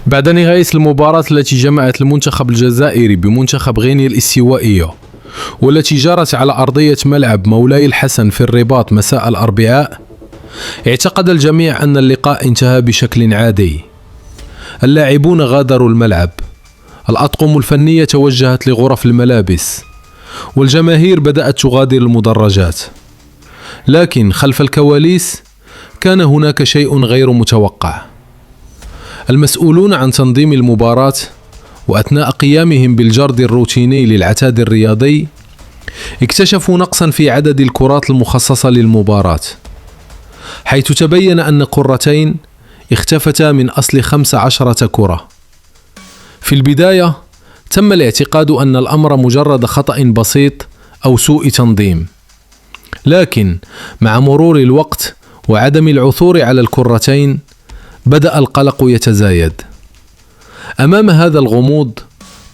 بعد نهاية المباراة التي جمعت المنتخب الجزائري بمنتخب غينيا الاستوائية والتي جرت على أرضية ملعب مولاي الحسن في الرباط مساء الأربعاء، اعتقد الجميع أن اللقاء انتهى بشكل عادي. اللاعبون غادروا الملعب، الأطقم الفنية توجهت لغرف الملابس، والجماهير بدأت تغادر المدرجات. لكن خلف الكواليس كان هناك شيء غير متوقع. المسؤولون عن تنظيم المباراة وأثناء قيامهم بالجرد الروتيني للعتاد الرياضي اكتشفوا نقصا في عدد الكرات المخصصة للمباراة، حيث تبين أن كرتين اختفتا من أصل 15 كرة. في البداية تم الاعتقاد أن الأمر مجرد خطأ بسيط أو سوء تنظيم، لكن مع مرور الوقت وعدم العثور على الكرتين بدأ القلق يتزايد. أمام هذا الغموض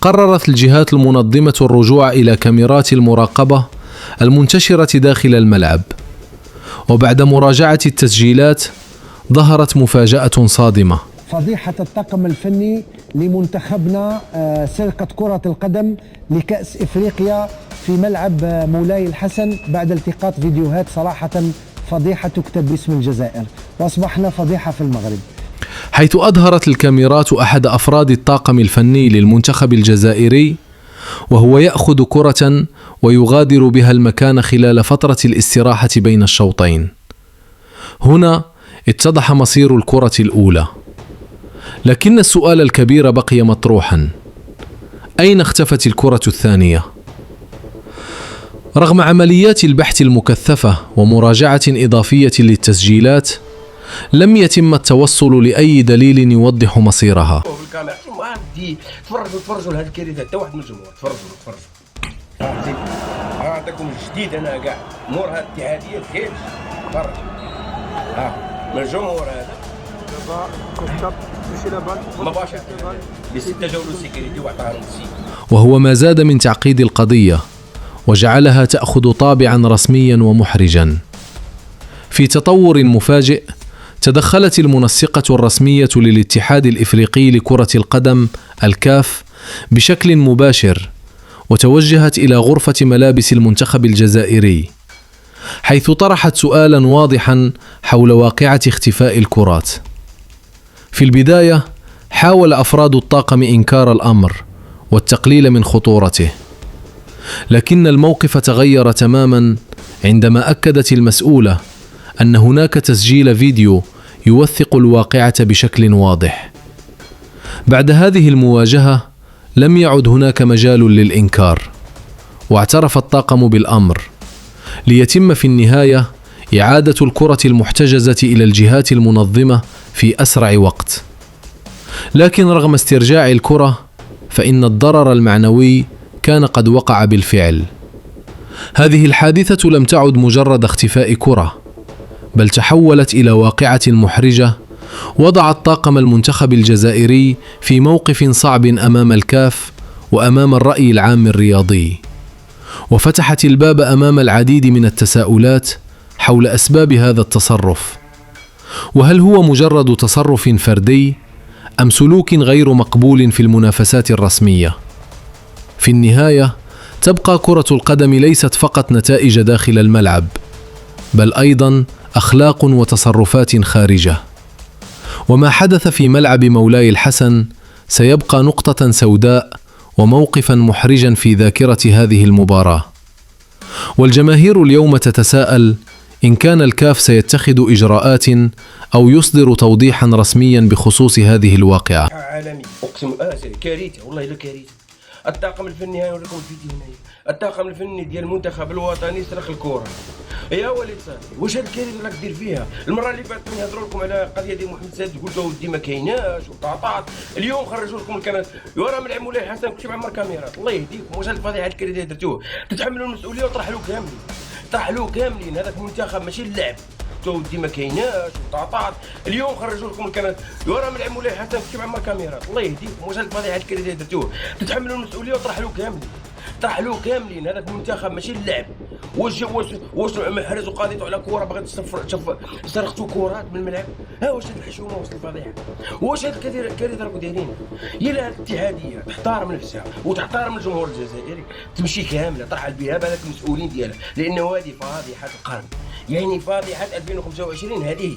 قررت الجهات المنظمة الرجوع إلى كاميرات المراقبة المنتشرة داخل الملعب، وبعد مراجعة التسجيلات ظهرت مفاجأة صادمة. فضيحة الطاقم الفني لمنتخبنا، سرقة كرة القدم لكأس إفريقيا في ملعب مولاي الحسن بعد التقاط فيديوهات. صراحة فضيحة تكتب باسم الجزائر، وأصبحنا فضيحة في المغرب. حيث أظهرت الكاميرات أحد أفراد الطاقم الفني للمنتخب الجزائري وهو يأخذ كرة ويغادر بها المكان خلال فترة الاستراحة بين الشوطين. هنا اتضح مصير الكرة الأولى، لكن السؤال الكبير بقي مطروحا: أين اختفت الكرة الثانية؟ رغم عمليات البحث المكثفة ومراجعة إضافية للتسجيلات، لم يتم التوصل لأي دليل يوضح مصيرها. تفرجوا لهذه الكارثة، حتى واحد من الجمهور تفرجوا عندكم جديد. انا كاع مور هذه الاتحادية تخيل تفرج من الجمهور هذا دابا كتب تمشي لبال مباشرة بستة جولة سيكوريتي وعطاها للسي، وهو ما زاد من تعقيد القضية وجعلها تأخذ طابعا رسميا ومحرجا. في تطور مفاجئ تدخلت المنسقة الرسمية للاتحاد الإفريقي لكرة القدم الكاف بشكل مباشر، وتوجهت إلى غرفة ملابس المنتخب الجزائري، حيث طرحت سؤالا واضحا حول واقعة اختفاء الكرات. في البداية حاول أفراد الطاقم إنكار الأمر والتقليل من خطورته، لكن الموقف تغير تماما عندما أكدت المسؤولة أن هناك تسجيل فيديو يوثق الواقعة بشكل واضح. بعد هذه المواجهة لم يعد هناك مجال للإنكار، واعترف الطاقم بالأمر، ليتم في النهاية إعادة الكرة المحتجزة إلى الجهات المنظمة في أسرع وقت. لكن رغم استرجاع الكرة فإن الضرر المعنوي كان قد وقع بالفعل. هذه الحادثة لم تعد مجرد اختفاء كرة، بل تحولت إلى واقعة محرجة وضعت طاقم المنتخب الجزائري في موقف صعب أمام الكاف وأمام الرأي العام الرياضي، وفتحت الباب أمام العديد من التساؤلات حول أسباب هذا التصرف. وهل هو مجرد تصرف فردي أم سلوك غير مقبول في المنافسات الرسمية؟ في النهاية تبقى كرة القدم ليست فقط نتائج داخل الملعب، بل أيضا أخلاق وتصرفات خارجه. وما حدث في ملعب مولاي الحسن سيبقى نقطة سوداء وموقفا محرجا في ذاكرة هذه المباراة. والجماهير اليوم تتساءل إن كان الكاف سيتخذ إجراءات أو يصدر توضيحا رسميا بخصوص هذه الواقعة. عالمي أقسم كارثة والله لا كارثة. الطاقم الفني هاي لكم الفيديو هنا، الطاقم الفني ديال المنتخب الوطني سرق الكرة. يا وليد صاحبي واش هاد الكارثه راك دير فيها؟ المره اللي فاتت نهضروا لكم على قضيه ديال محمد سعد قلت له ودي ما كايناش وطاطات، اليوم خرجوا لكم الكاميرات وراه من مولاي الحسن كلشي معمر كاميرات. الله يهديكم واش هاد الفضيحه الكارثه درتوه؟ تتحملوا المسؤوليه وطرحلوا كاملين، طرحلوا كاملين. هذاك المنتخب ماشي اللعب. ودي ما كايناش وطاطات، اليوم خرجوا لكم الكاميرات وراه من مولاي الحسن كلشي معمر كاميرات. الله يهديكم واش هاد الفضيحه الكارثه درتوه؟ تتحملوا المسؤوليه وطرحلوا كاملين. طرحلوه كاملين. هذاك المنتخب ماشي اللعب. واش محرز وقاضيته على كره باغي سرقتوا كرات من الملعب؟ ها واش هاد الحشومه واش الفضيحه؟ واش هاد الكارثه راكم دايرين؟ يا لا الاتحاديه تحترم نفسها وتحترم الجمهور الجزائري تمشي كامله طرح بها بهذاك المسؤولين ديالها، لانه هذه فاضحه القرن. يعني فاضحه 2025 هذه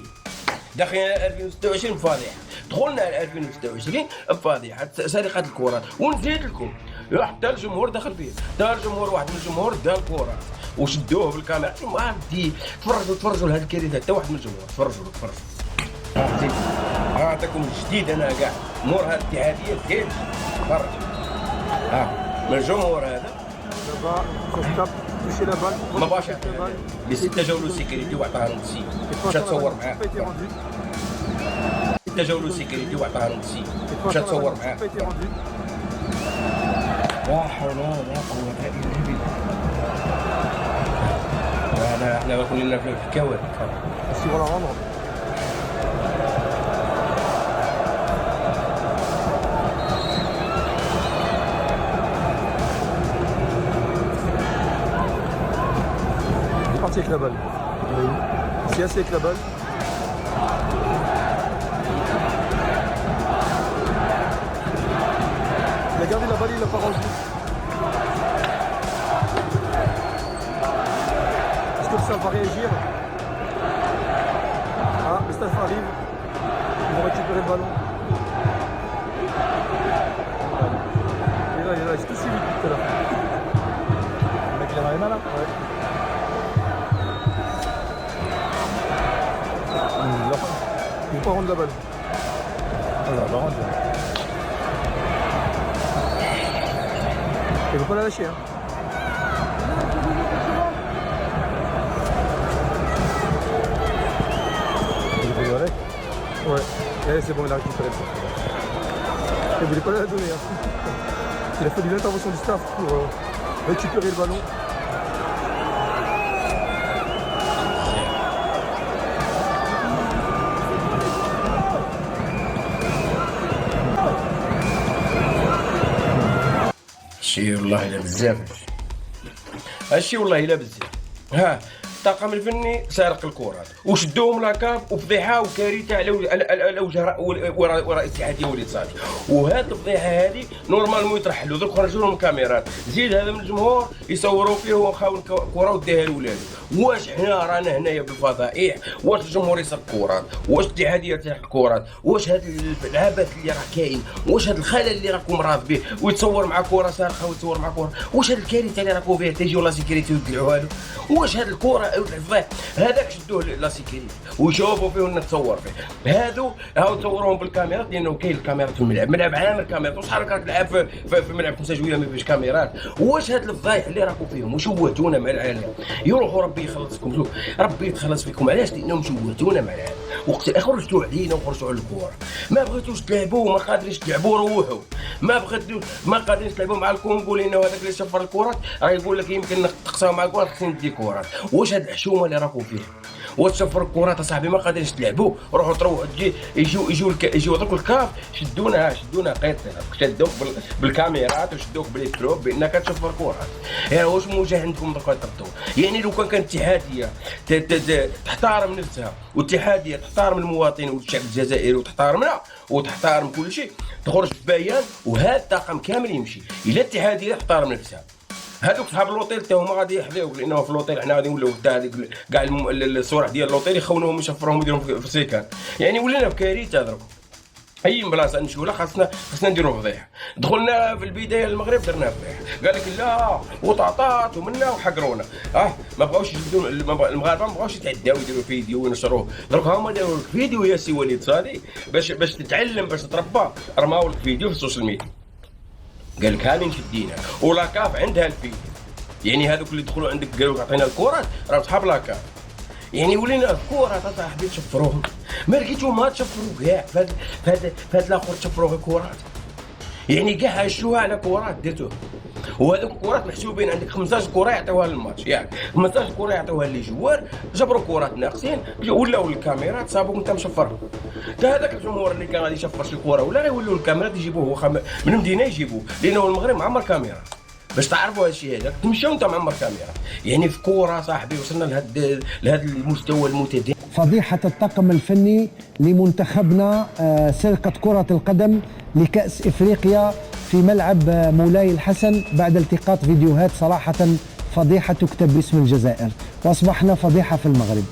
داخلين 2026 فاضحه، دخلنا على 2026 بفاضحه سرقه الكرات. ونزيد لكم حتى الجمهور دخل فيه، دا الجمهور واحد من الجمهور دا الكرات وشدوه بالكاميرا. ما بدي تفرجوا لهذه الكارثه حتى واحد من الجمهور. تفرجوا عطيكم جديد انا كاع مور هذه الاتحاديه زيد تفرج. من الجمهور هذا دابا خصك تمشي لابال مباشره بستة جولو سيكوريتي وعطاها للسي مشى تصور معاه. ستة جولو سيكوريتي وعطاها للسي مشى تصور معاه. لا حول ولا قوة إلا بالله. احنا كلنا في الكوارث. السي ولا عمره. parti avec la balle. C'est assez avec la balle. Il a gardé la balle, il l'a pas rendu. Est-ce que ça va réagir? Ah, le staff arrive. Ils vont récupérer le ballon. Il est là, j'ai tout suivi tout à l'heure. Le mec il a mal là? Ouais. Il ne peut pas rendre la balle. Voilà, il va rendre. Il ne faut pas la lâcher. Hein. Il est venu avec? Ouais. Et c'est bon, il a récupéré ça. Il ne voulait pas la donner. Hein. Il a fallu l'intervention du staff pour récupérer le ballon. هادشي والله الا بزاف. هادشي والله الا بزاف. ها الطاقم الفني سارق الكرات وشدوهم لاكاب وفضيحه وكارثه على وجه وراء الاتحاديه وليد صالح. وهاد الفضيحه هذه نورمالمون يترحلوا درك خرجوا لهم الكاميرات. زيد هذا من الجمهور يصوروا فيه وخاون الكره وديها لولادو. واش حنا رانا هنايا بالفضائح؟ واش الجمهور يسرق الكرات؟ واش الاتحاديه تسرق الكرات؟ واش هاد العبث اللي راه كاين؟ واش هاد الخلل اللي راكم راض به ويتصور مع كره سارقه ويتصور مع كره؟ واش هاد الكارثه اللي راكم فيها تيجيو لا سيكوريتي ويدلعوها له؟ واش هاد الكره الفضيح هذاك شدوه لا سيكوريتي ويشوفوا فيه ولا تصور فيه؟ هادو هاو تصوروهم بالكاميرات لانه كاين الكاميرات في الملعب. ملعب عامر كاميرات. وشحال راك تلعب في ملعب 5 جويه ما فيش كاميرات؟ واش هاد الفضايح اللي راكم فيهم وشوهتونا مع العالم؟ يروحوا ربي يخلصكم. شوف ربي يتخلص فيكم. علاش؟ لانهم شوهتونا مع العالم. وقت خرجتوا علينا وخرجتوا على الكره ما بغيتوش تلعبوا وما قادرينش تلعبوا. روحوا ما قادرينش تلعبوا مع الكونغو لانه هذاك اللي شفر الكرات راه يقول لك يمكن تقصاو مع الكره خصني ندي كرات. واش هاد الحشومه اللي راكم فيها؟ وتشفر الكرات اصاحبي ما قادرينش تلعبوا. روحوا تروحوا يجيو دوك الكاف شدونا قيط شدوك بالكاميرات وشدوك بالكتروب بانك تشفر كرات. يعني واش موجه عندكم دوك تردوا؟ يعني لو كان الاتحاديه تحترم نفسها والاتحاديه تحترم المواطنين والشعب الجزائري وتحترمنا وتحترم كل شيء تخرج ببيان وهذا الطاقم كامل يمشي. الا الاتحاديه تحترم نفسها هذوك صحاب اللوطيل حتى هما غادي يحذيوك لانه في اللوطيل حنا غادي نوليو حتى هذيك كاع الصوالح ديال اللوطيل يخونوهم ويشفروهم ويديروهم في السيكان. يعني ولينا في كارثه درك. اي بلاصه نمشيو لها خاصنا نديروا فضيحه. دخلنا في البدايه المغرب درنا فضيحه قال لك لا وطاطات ومنا وحقرونا. ما بغاوش يجبدوا المغاربه ما بغاوش يتعداو يديروا فيديو وينشروه. درك هما داروا لك فيديو يا سي وليد صالح باش تتعلم باش تتربى. رماو لك فيديو في السوشيال ميديا قال لك هذه شدينا ولاكاف عندها الفيديو. يعني هذوك اللي دخلوا عندك قالوا عطينا الكرات راه صحاب لاكاف. يعني ولينا الكرات اصاحبي تشفروهم. ما لقيتو ما تشفروا كاع فهاد الاخر تشفروا غير كرات. يعني كاع هشوها على كرات درتوه. وهذوك الكرات محسوبين عندك 15 كره يعطيوها للماتش. يعني 15 كره يعطيوها لي جوار جبروا كرات ناقصين ولاو الكاميرات صابوك انت مشفرهم. حتى هذاك الجمهور اللي كان غادي يشفر شي كره ولا غيولوا الكاميرات يجيبوه من المدينه يجيبوه لانه المغرب معمر كاميرا. باش تعرفوا هالشيء هذا تمشوا انت معمر كاميرا. يعني في كوره صاحبي وصلنا لهذا المستوى المتدين. فضيحة الطاقم الفني لمنتخبنا سرقة كرة القدم لكأس إفريقيا في ملعب مولاي الحسن بعد التقاط فيديوهات صراحة فضيحة تكتب باسم الجزائر، وأصبحنا فضيحة في المغرب.